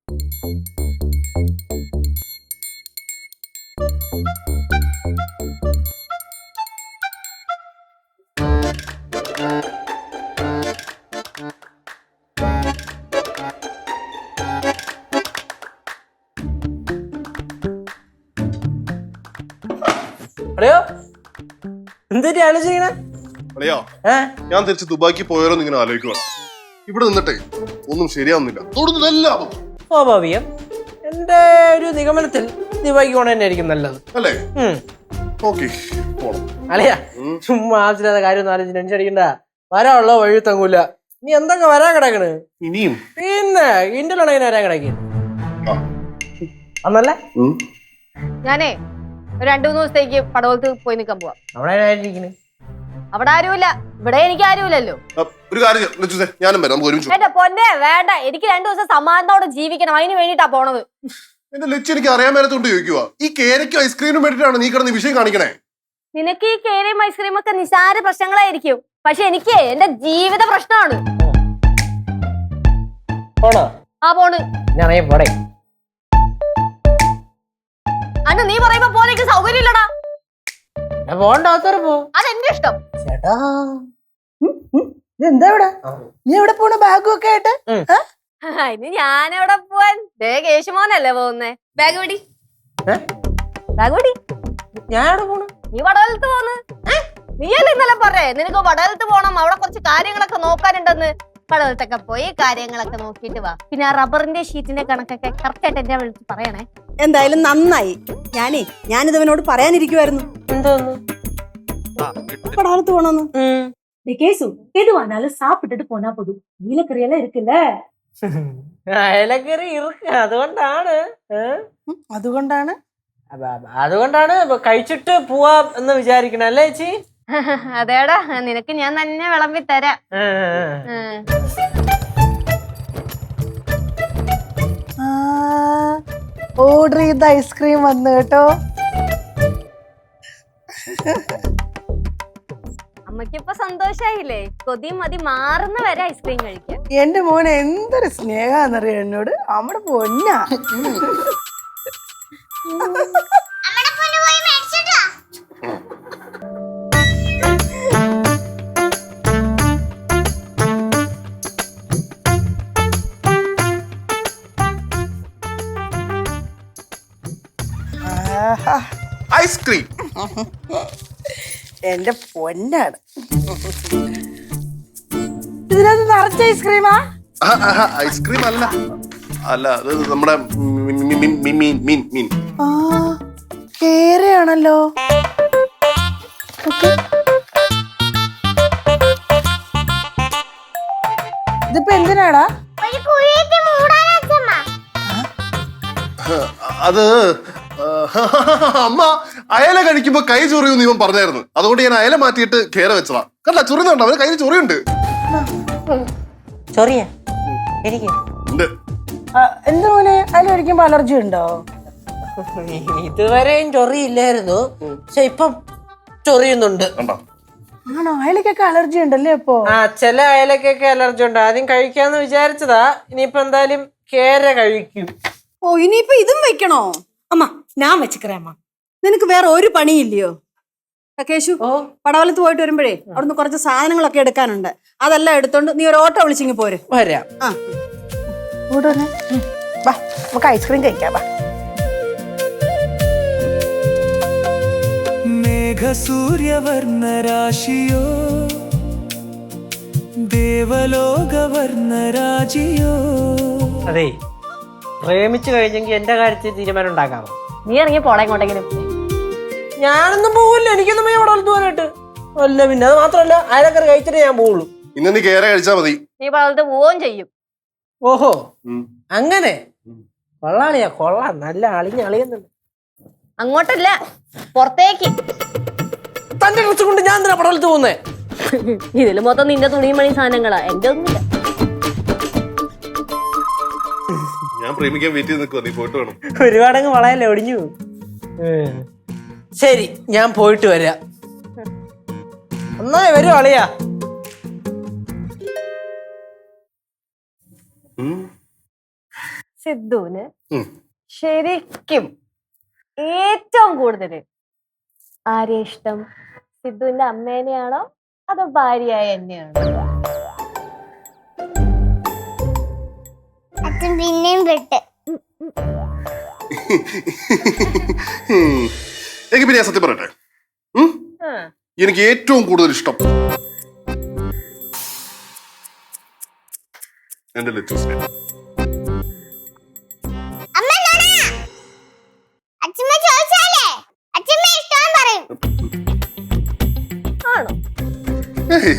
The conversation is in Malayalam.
അളിയോ എന്തിട്ട് ആലോചിക്കണേ? അളിയാ ഞാൻ തിരിച്ച് ദുബായിക്ക് പോയാലോന്ന് ഇങ്ങനെ ആലോചിക്കുവാണ്. ഇവിടെ നിന്നിട്ടേ ഒന്നും ശരിയാവുന്നില്ല. തൊടുന്നതെല്ലാം സ്വാഭാവികം. എന്റെ ഒരു നിഗമനത്തിൽ ദുബായിക്ക് പോണ തന്നെ ആയിരിക്കും നല്ലത് അല്ലേ? അളിയാ ചുമ്മാ ആവശ്യമില്ലാത്ത കാര്യം ഒന്നും ആലോചിച്ച് ടെൻഷൻ അടിക്കണ്ട. വരാനുള്ള വഴി തങ്ങൂല. നീ എന്തൊക്കെ വരാൻ കിടക്കണ്? ഇനിയും പിന്നെ ഇന്റർലോൺ എങ്ങനെ വരാൻ കിടക്കി അന്നല്ലേ? ഞാനേ ഒരു 2-3 ദിവസത്തേക്ക് പടവലത്ത് പോയി നിൽക്കാൻ പോവാം. അവിടെ ആരുമില്ല, ഇവിടെ എനിക്ക് ആരുമില്ലല്ലോ. ഒരു കാര്യം ഞാനും വരാം, നമുക്ക് ഒരുമിച്ച്. എന്റെ പൊന്നെ വേണ്ട, എനിക്ക് 2 ദിവസം സമാധാനത്തോടെ ജീവിക്കണം. അതിന് വേണ്ടിട്ടാ പോണത്. എന്റെ ലക്ഷ്യം എനിക്ക് അറിയാൻ മേലത്തോണ്ട് ചോദിക്കുക. ഈ കേരയ്ക്കും ഐസ്ക്രീമിനും വേണ്ടിട്ടാണ് നീ കിടന്ന് വിഷയം കാണിക്കണേ. നിനക്ക് ഈ കേരയും ഐസ്ക്രീമും ഒക്കെ നിസാര പ്രശ്നങ്ങളായിരിക്കും, പക്ഷെ എനിക്ക് എന്റെ ജീവിത പ്രശ്നമാണ്. പോണ് അന്ന് നീ പറയുമ്പോ പോലെ സൗകര്യം ഇല്ലടാ. അതെന്റെ ഇഷ്ടം. നീ എവിടെ പോണ ബാഗും ഒക്കെ ആയിട്ട്? ഇനി ഞാനെവിടെ പോവാൻ? കേശുമോനല്ലേ പോകുന്നേ. ബാഗ് പിടി. ഞാൻ എവിടെ പോണു? നീ വടവലത്ത് പോന്ന്. നീയല്ലേ ഇന്നലെ പറയേ നിനക്ക് വടവലത്ത് പോണം, അവിടെ കുറച്ച് കാര്യങ്ങളൊക്കെ നോക്കാനുണ്ടെന്ന്. വടവലത്തൊക്കെ പോയി കാര്യങ്ങളൊക്കെ നോക്കിട്ട് വാ. പിന്നെ ആ റബ്ബറിന്റെ ഷീറ്റിന്റെ കണക്കൊക്കെ കറക്റ്റ് ആയിട്ട് എന്നെ വിളിച്ച് പറയണേ. എന്തായാലും നന്നായി. ഞാനിത് അവനോട് പറയാനിരിക്കുവായിരുന്നു. എന്തോന്നു പടാലത്ത് പോണെന്ന്. கேசு எதுவானாலும் சாப்பிட்டுட்டு போனா போதும். நீலக்கறி எல்லாம் இருக்குல்ல, അയലക്കറി ഇറുക്ക. അതുകൊണ്ടാണ് കഴിച്ചിട്ട് പോവാം എന്ന് വിചാരിക്കണം അല്ലേ ചേച്ചി? അതേടാ, നിനക്ക് ഞാൻ തന്നെ വിളമ്പി തരാം. ഓർഡർ ചെയ്ത ഐസ്ക്രീം വന്നു കേട്ടോ. അമ്മക്കിപ്പൊ സന്തോഷായില്ലേ? കൊതി മതി മാറുന്ന വരെ ഐസ്ക്രീം കഴിക്കാം. എന്റെ മോനെ എന്തൊരു സ്നേഹാന്നറിയാം എന്നോട്. നമ്മുടെ പൊന്നാ. ഐസ്ക്രീം എന്റെ പൊന്നാണ്. ഇതിനകത്ത് നിറച്ച ഐസ്ക്രീമാ? ഐസ്ക്രീം അല്ല, അല്ല അത് നമ്മുടെ മീൻ. കേരയാണല്ലോ. ഇതിപ്പോ എന്തിനാടാ? അത് അമ്മ അയല കഴിക്കുമ്പോ കൈ ചൊറിയൂന്ന് ഇവൻ പറഞ്ഞായിരുന്നു. അതുകൊണ്ട് ഞാൻ അയല മാറ്റിയിട്ട് കേര വെച്ചതാ. കണ്ട ചൊറിയുന്നുണ്ടോ? അവന് കയ്യിൽ ചൊറിയുണ്ട്. എന്ത് മോനെ, അയല കഴിക്കുമ്പോ അലർജി ഉണ്ടോ? ഇതുവരെയും ചൊറിയില്ലായിരുന്നു, പക്ഷെ ഇപ്പം ചൊറിയുന്നുണ്ട്. ആണോ? അയലക്കൊക്കെ അലർജി ഉണ്ടല്ലേ? ഇപ്പൊ ചില അയലക്കൊക്കെ അലർജി ഉണ്ട്. ആദ്യം കഴിക്കാന്ന് വിചാരിച്ചതാ, ഇനിയിപ്പോ എന്തായാലും കേര കഴിക്കും. ഓ, ഇനിയിപ്പൊ ഇതും വെക്കണോ? அம்மா நான் வச்சுக்கிறேன். அம்மா നിനക്ക് വേറെ ഒരു പണിയില്ലയോ? കേശു, പടവലത്ത് പോയിട്ട് വരുമ്പോഴേ അവിടുന്ന് കുറച്ച് സാധനങ്ങളൊക്കെ എടുക്കാനുണ്ട്. അതെല്ലാം എടുത്തോണ്ട് നീ ഒരു ഓട്ടോ വിളിച്ചിങ്ങി പോര്. വരാം. നമുക്ക് ഐസ്ക്രീം കഴിക്കാം. മേഘസൂര്യവർണ്ണരാശിയോ ദേവലോകവർണ്ണരാജിയോ. അതെ, പ്രേമിച്ചു കഴിഞ്ഞെങ്കിൽ എന്റെ കാര്യത്തിൽ തീരുമാനം ഉണ്ടാക്കാമോ? നീ ഇറങ്ങി പോടാ ഇങ്ങോട്ടെങ്കിലും. ഞാനൊന്നും പോവില്ല, എനിക്കൊന്നും ഇവിടെ പോകാനായിട്ട് അല്ല. പിന്നെ അത് മാത്രമല്ല, അയലക്കറി കഴിച്ചിട്ട് ഞാൻ പോവുള്ളൂ. ഇന്ന് നീ കേര കഴിച്ചാ മതി. നീ പടവലത്ത് പോവുകയും ചെയ്യും. ഓഹോ, അങ്ങനെ കൊള്ളാളിയാ, കൊള്ളാം. നല്ല അളിയുന്നുണ്ട്. അങ്ങോട്ടല്ല, പുറത്തേക്ക്. തന്റെ ഡ്രസ് കൊണ്ട് ഞാൻ എന്തിനാ പടവലത്ത് പോകുന്നേ? ഇതില് മൊത്തം നിന്റെ തുണിയും മണി സാധനങ്ങളാ, എന്റെ ഒന്നുമില്ല. ഞാൻ പ്രേമിക്കാൻ വെയിറ്റ് ചെയ്ത് നിൽക്കുക. നീ പോയിട്ട് വേണം. ഒരുപാടങ്ങ് വളയല്ലേ, ഒടിഞ്ഞു. ശരി, ഞാൻ പോയിട്ട് വരാം. ഒന്നായി വരും അളിയാ. സിദ്ധുവിന് ഉം. ശരിക്കും ഏറ്റവും കൂടുതൽ ആരെയാ ഇഷ്ടം? സിദ്ധുവിന്റെ അമ്മേനെയാണോ അതോ ഭാര്യയായ എന്നെയാണോ? അച്ഛൻ പിന്നെയും പെട്ട്. എനിക്ക് പിന്നെ ഞാൻ സത്യം പറയട്ടെ, എനിക്ക് ഏറ്റവും കൂടുതൽ ഇഷ്ടം എന്റെ ലച്ചൂസിനെ. അമ്മ നാനാ, അച്ഛമ്മ ചോദിച്ചാലേ അച്ഛമ്മ ഇഷ്ടം പറയും. ആണോ? ഏയ്